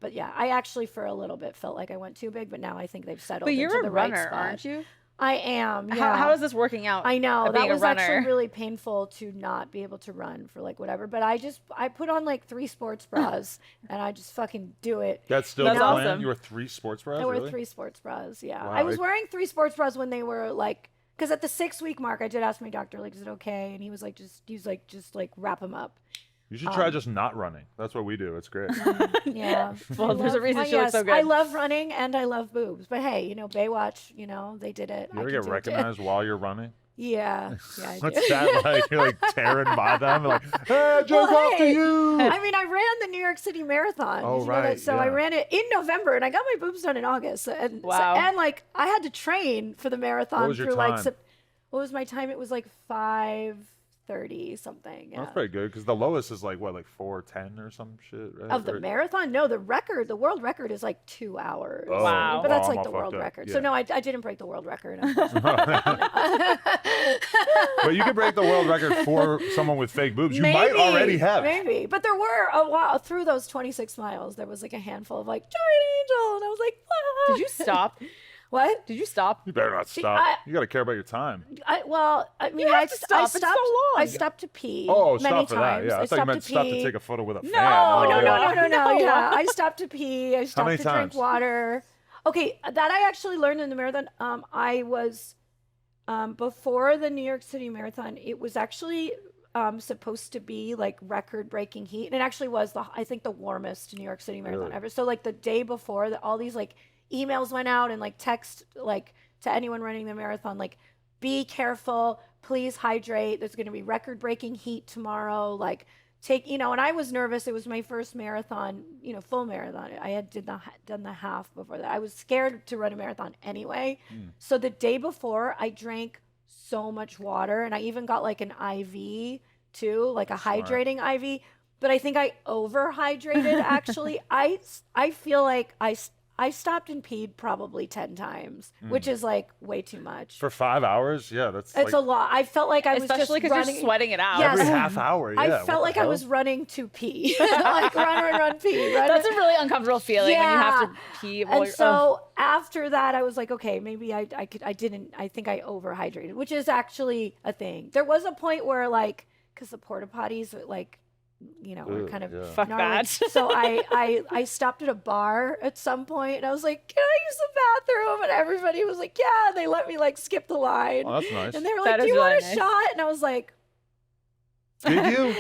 But yeah, I actually for a little bit felt like I went too big, but now I think they've settled But you're into a the right runner, spot. aren't you? I am. Yeah. How is this working out? I know that being was a runner? actually really painful to not be able to run for like whatever. But I put on like 3 sports bras and I just fucking do it. That's still That's the plan? awesome. You were 3 sports bras, I wear really? 3 sports bras. Yeah, Wow, I was wearing 3 sports bras when they were like, because at the 6-week mark, I did ask my doctor like, is it okay? And he was like, just wrap them up. You should try just not running. That's what we do. It's great. Yeah. Well, there's a reason she looks so good. I love running and I love boobs. But hey, you know, Baywatch, you know, they did it. You ever I can get do it too. recognized while you're running? Yeah. Yeah, I What's do. that like? You're like tearing by them, like, hey, I drove Well, after hey, you. I mean, I ran the New York City Marathon. Oh, Did you know that? right, So I yeah. ran it in November, and I got my boobs done in August. And Wow. and like I had to train for the marathon What was your through like time? what was my time? It was like 5:30 something. Yeah. That's pretty good because the lowest is like what, like 4:10 or some shit, right? Of the marathon? No, the world record is like 2 hours. Oh, Wow. But that's well, I'm like all the world fucked up. record. Yeah. So no, I didn't break the world record. But you could break the world record for someone with fake boobs. You Maybe, might already have. Maybe. But there were a while through those 26 miles, there was like a handful of like, Giant Angel. And I was like, what? Did you stop? What? Did you stop? You better not stop. You got to care about your time. I mean, have I to stop. It's so stopped. long. I stopped to pee. Oh, many stop for times. that. Yeah, I thought you meant to stop to pee. take a photo with a fan. No, Oh, no, yeah. no. No. Yeah, I stopped to pee. I stopped many to drink times? water. Okay, that I actually learned in the marathon. I was before the New York City Marathon. It was actually supposed to be like record-breaking heat, and it actually was I think the warmest New York City Marathon Really? ever. So like the day before, all these like emails went out and like text like to anyone running the marathon, like, be careful, please hydrate. There's going to be record-breaking heat tomorrow. Like, and I was nervous. It was my first marathon, full marathon. I had done the half before that. I was scared to run a marathon anyway. So the day before, I drank so much water, and I even got like an IV too, like a hydrating IV. But I think I overhydrated. Actually, I feel like I stopped and peed probably 10 times, which is like way too much. For 5 hours? Yeah, that's It's a lot. I felt like I was Especially just because running. you're sweating it out. Yes. every half hour. Yeah, I what felt the like I hell? was running to pee. Like run, pee. Run, That's a really uncomfortable feeling when you have to pee. while And you're- so after that, I was like, okay, maybe I think I overhydrated, which is actually a thing. There was a point where like, because the porta potties were Ugh, kind of yeah. Fuck gnarly. that. So I stopped at a bar at some point and I was like, can I use the bathroom? And everybody was like, yeah. And they let me like skip the line. Oh, that's nice. And they were That like, do is you want really a nice. shot? And I was like, Did you?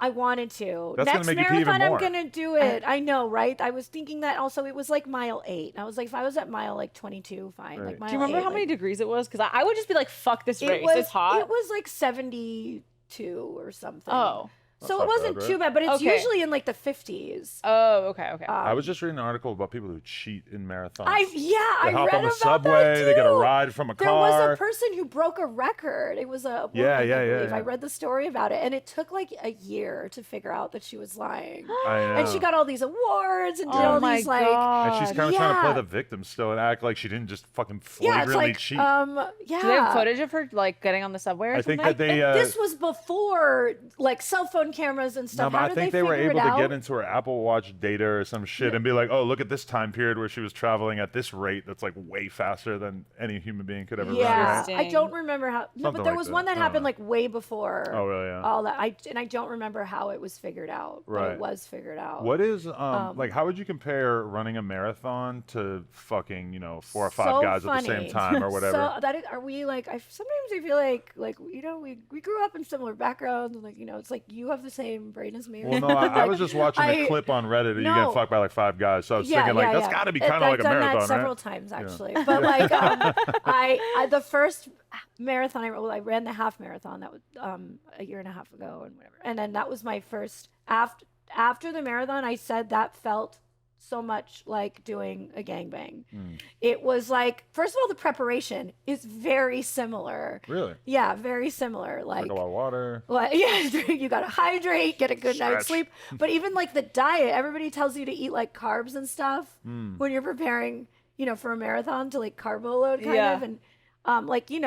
I wanted to. That's gonna Next make you pee even marathon, I'm more. gonna do it. I know, right? I was thinking that also. It was like mile 8. And I was like, if I was at mile like 22, fine. Right. Like mile Do you remember 8, how many like, degrees it was? Because I would just be like, fuck this race. It's hot. It was like 72 or something. Oh. So not it wasn't bad, right? too bad, but it's Okay. usually in like the 50s. Oh, okay. I was just reading an article about people who cheat in marathons. I They hop read on the about subway, that too. they get a ride from a There car. was a person who broke a record. It was a woman, Yeah, I yeah, believe. yeah. I read the story about it, and it took like a year to figure out that she was lying. I know. And she got all these awards and did Oh all my these like. God. And she's kind of trying to play Yeah. the victim still and act like she didn't just fucking Yeah, it's flagrantly like cheat. yeah. Do they have footage of her like getting on the subway or I think something? that they. And this was before like cell phone cameras and No, stuff. but How I did think they they were figure able it to out? get into her Apple Watch data or some shit and be like, oh, look at this time period where she was traveling at this rate that's like way faster than any human being could ever run. Yeah, Right? I Interesting. don't remember how. No, Something but there like was that. one that I don't happened know. like way before. Oh, really? Yeah. All that I don't remember how it was figured out. But Right. it was figured out. What is like? How would you compare running a marathon to fucking 4 or 5 So guys at the same funny. time or whatever? So that is, are we like? Sometimes I feel like we grew up in similar backgrounds and like it's like you have the same brain as me. Well, no, I was just watching a clip on Reddit of you No. getting fucked by like 5 guys. So I was thinking like that's got to be kind of like a I've done marathon, that several right? times actually. But like I the first marathon I ran the half marathon that was a year and a half ago and whatever. And then that was my first after the marathon. I said that felt so much like doing a gangbang. It was like, first of all, the preparation is very similar. Really? Yeah, very similar. Like a lot of water. Well, yeah, you gotta hydrate, get a good night's Stretch. sleep. But even like the diet, everybody tells you to eat like carbs and stuff when you're preparing, for a marathon to like carbo load kind Yeah. of. And like when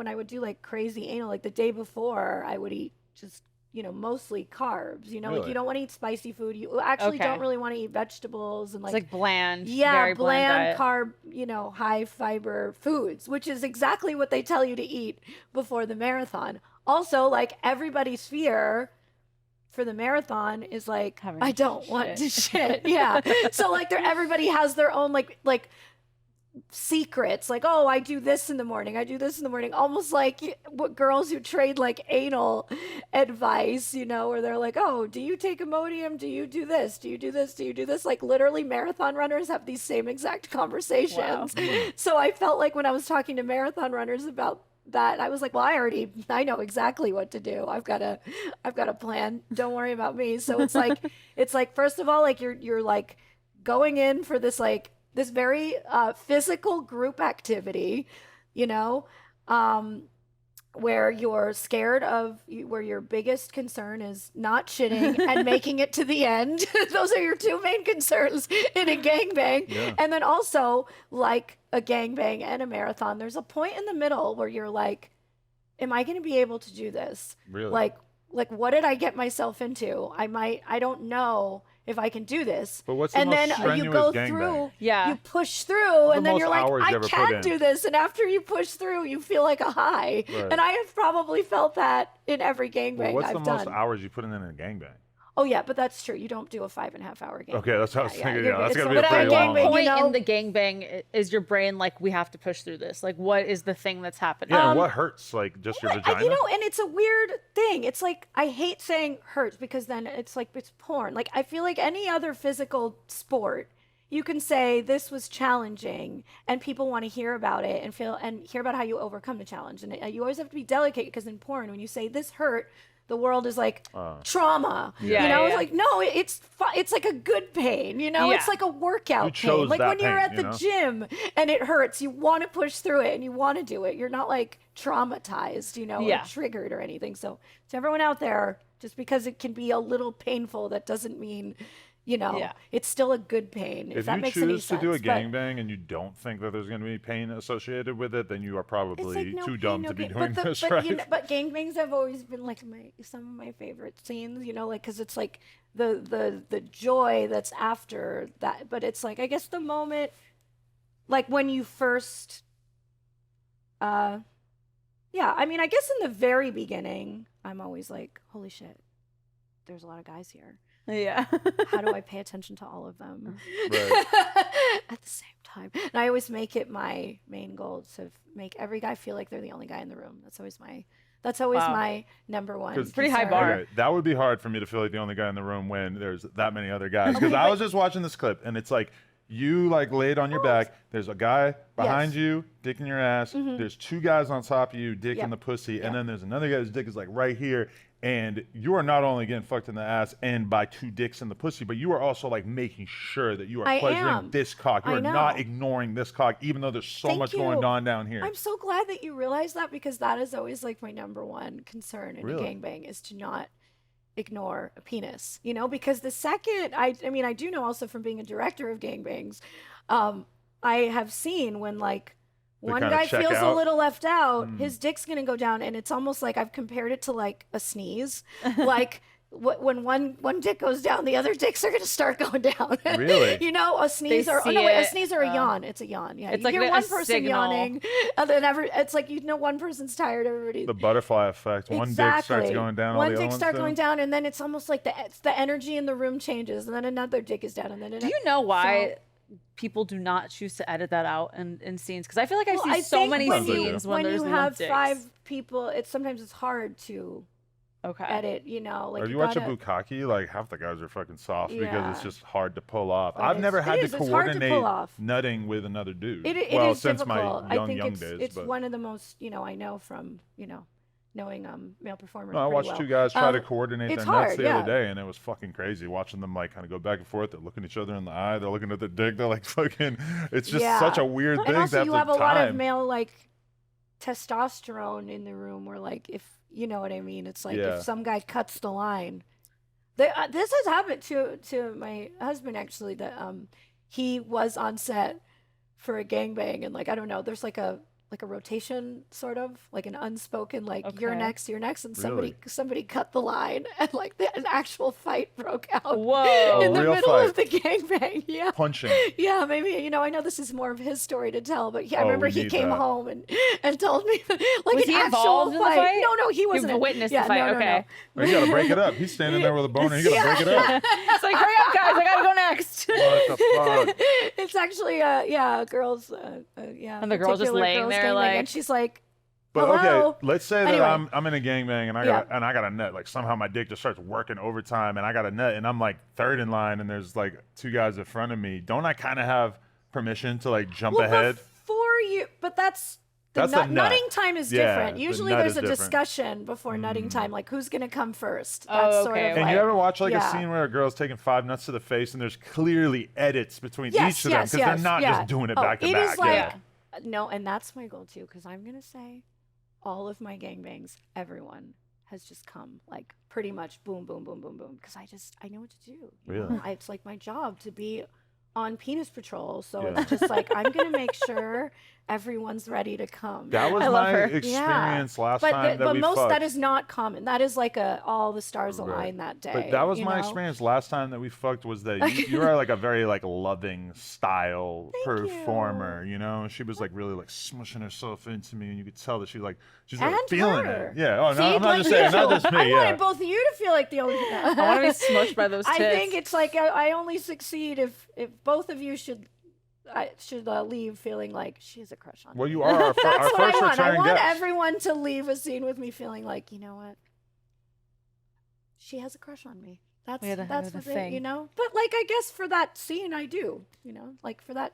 I would do like crazy anal, like the day before, I would eat just mostly carbs. Like Really? you don't want to eat spicy food. You actually Okay. don't really want to eat vegetables and It's like bland. yeah, very bland diet. carb, high fiber foods, which is exactly what they tell you to eat before the marathon. Also, like everybody's fear for the marathon is like, I don't want to shit. Yeah. So like everybody has their own like secrets, like, oh, I do this in the morning, I do this in the morning, almost like what girls who trade like anal advice, where they're like, oh, do you take Imodium, do you do this, do you do this, do you do this? Like literally marathon runners have these same exact conversations. Wow. So I felt like when I was talking to marathon runners about that, I was like, well, I know exactly what to do. I've got a plan, don't worry about me. So it's like first of all, like you're like going in for this like this very physical group activity, where you're scared of, where your biggest concern is not shitting and making it to the end. Those are your two main concerns in a gangbang. Yeah. And then also, like a gangbang and a marathon, there's a point in the middle where you're like, am I going to be able to do this? Really? Like what did I get myself into? I don't know if I can do this. But what's the most strenuous you go gangbang? through, Yeah. you push through, and then you're like, I put can in? do this. And after you push through, you feel like a high. Right. And I have probably felt that in every gangbang What's I've the done. most hours you put in a gangbang? Oh yeah, but that's true. You don't do a 5.5 hour gangbang. Okay, that's how I was thinking. Yeah, that's it's- gonna be a but pretty long What one. point in the gangbang is your brain like, we have to push through this? Like, what is the thing that's happening? Yeah, and what hurts? Like just your vagina? And it's a weird thing. It's like, I hate saying hurts because then it's like, it's porn. Like, I feel like any other physical sport, you can say this was challenging and people want to hear about it and hear about how you overcome the challenge. And you always have to be delicate because in porn, when you say this hurt, the world is like trauma. Yeah. It's like, no, it's like a good pain. It's like a workout pain. Like when you're at the gym and it hurts, you want to push through it and you want to do it. You're not like traumatized, or triggered or anything. So to everyone out there, just because it can be a little painful, that doesn't mean it's still a good pain. If that you makes any choose to sense. do a gangbang and you don't think that there's going to be pain associated with it, then you are probably too dumb to be doing this, right? But gangbangs have always been like some of my favorite scenes, like because it's like the joy that's after that. But it's like, I guess the moment, like when you first, I guess in the very beginning, I'm always like, holy shit, there's a lot of guys here. Yeah. How do I pay attention to all of them Right. at the same time? And I always make it my main goal to make every guy feel like they're the only guy in the room. That's always my number one. It's pretty high bar. Okay, that would be hard for me to feel like the only guy in the room when there's that many other guys. Because I was just watching this clip and it's like, you like laid on your back. There's a guy behind you, dick in your ass. There's two guys on top of you, dick in the pussy. And then there's another guy whose dick is like right here. And you are not only getting fucked in the ass and by two dicks in the pussy, but you are also like making sure that you are pleasuring this cock. You are not ignoring this cock, even though there's so much going on down here. I'm so glad that you realize that, because that is always like my number one concern in a gangbang, is to not ignore a penis, because the second I do know also from being a director of gangbangs, I have seen when like one guy feels a little left out, his dick's gonna go down, and it's almost like I've compared it to like a sneeze. Like when one dick goes down, the other dicks are gonna start going down. Really? A sneeze or a sneeze or a yawn. It's a yawn. Yeah, it's you like hear a one person signal. yawning, and then it's like one person's tired, everybody. The butterfly effect. One dick starts going down. One dick starts going down, and then it's almost like the energy in the room changes, and then another dick is down, and then do you know why? People do not choose to edit that out in scenes, because I feel like I see so many scenes when there's you have dicks. 5 people, sometimes it's hard to edit. Like if you watch a bukkake, like half the guys are fucking soft because it's just hard to pull off. I've never had to coordinate nutting with another dude. It is since difficult. my young it's, days. It's one of the most I know from knowing male performers. I watched two guys try to coordinate their nuts the other day, and it was fucking crazy watching them like kind of go back and forth. They're looking each other in the eye. They're looking at their dick. They're like fucking. It's just such a weird thing. And also, you have a lot of male like testosterone in the room, where like, if you know what I mean, it's like if some guy cuts the line. This has happened to my husband, actually. That he was on set for a gangbang, and like, I don't know, there's like a a rotation, sort of like an unspoken, like you're Okay. next, and Really? somebody cut the line, and like an actual fight broke out Whoa. in the real middle fight. of the gangbang. Yeah. Punching. Yeah, maybe, you know, I know this is more of his story to tell, but yeah, I Oh, remember we he need came that. home and told me like Was an he actual involved in the fight? No, he wasn't. witnessed the yeah, fight, No, okay. Well, you gotta break it up. He's standing there with a boner. You gotta break it up. It's like, hurry up, guys! I gotta go next. What the fuck? It's actually girls yeah. And the girl's just particular laying girls there, gangbang, like- and she's like, But hello? okay, let's say that Anyway. I'm in a gangbang and I got a nut. Like somehow my dick just starts working overtime and I got a nut and I'm like third in line and there's like two guys in front of me. Don't I kind of have permission to like jump ahead? Before you, but that's That's the nut. nutting time is Yeah, different. the Usually nut there's is a different. discussion before nutting time, like who's gonna come first. Oh, That's sort okay, of okay. And like, you ever watch like yeah. a scene where a girl's taking 5 nuts to the face and there's clearly edits between Yes, each of them yes, because they're not yeah. just doing it Oh, back to it back. is like Yeah. no, and that's my goal too, because I'm gonna say all of my gangbangs, everyone has just come like pretty much boom, boom, boom, boom, boom, because I know what to do. you Really? know? It's like my job to be on penis patrol, so Yeah. it's just like I'm gonna make sure everyone's ready to come. That was I love my her. experience last but time that but we most fucked. that is not common. That is like all the stars Right. align that day. But that was you my know? experience last time that we fucked was that you are like a very like loving style performer, you know? She was like really like smushing herself into me and you could tell that she's like And feeling her. it. Yeah. Oh, no, See, I'm not like just saying, you. not just me. I Yeah. wanted both of you to feel like the only. I want to be smushed by those tits. I think it's like I only succeed if both of you should leave feeling like she has a crush on me. Well, you are our That's first what I want. I returning want guest. everyone to leave a scene with me feeling like, you know what? She has a crush on me. That's Yeah, the what thing. you know. But like I guess for that scene I do, you know, like for that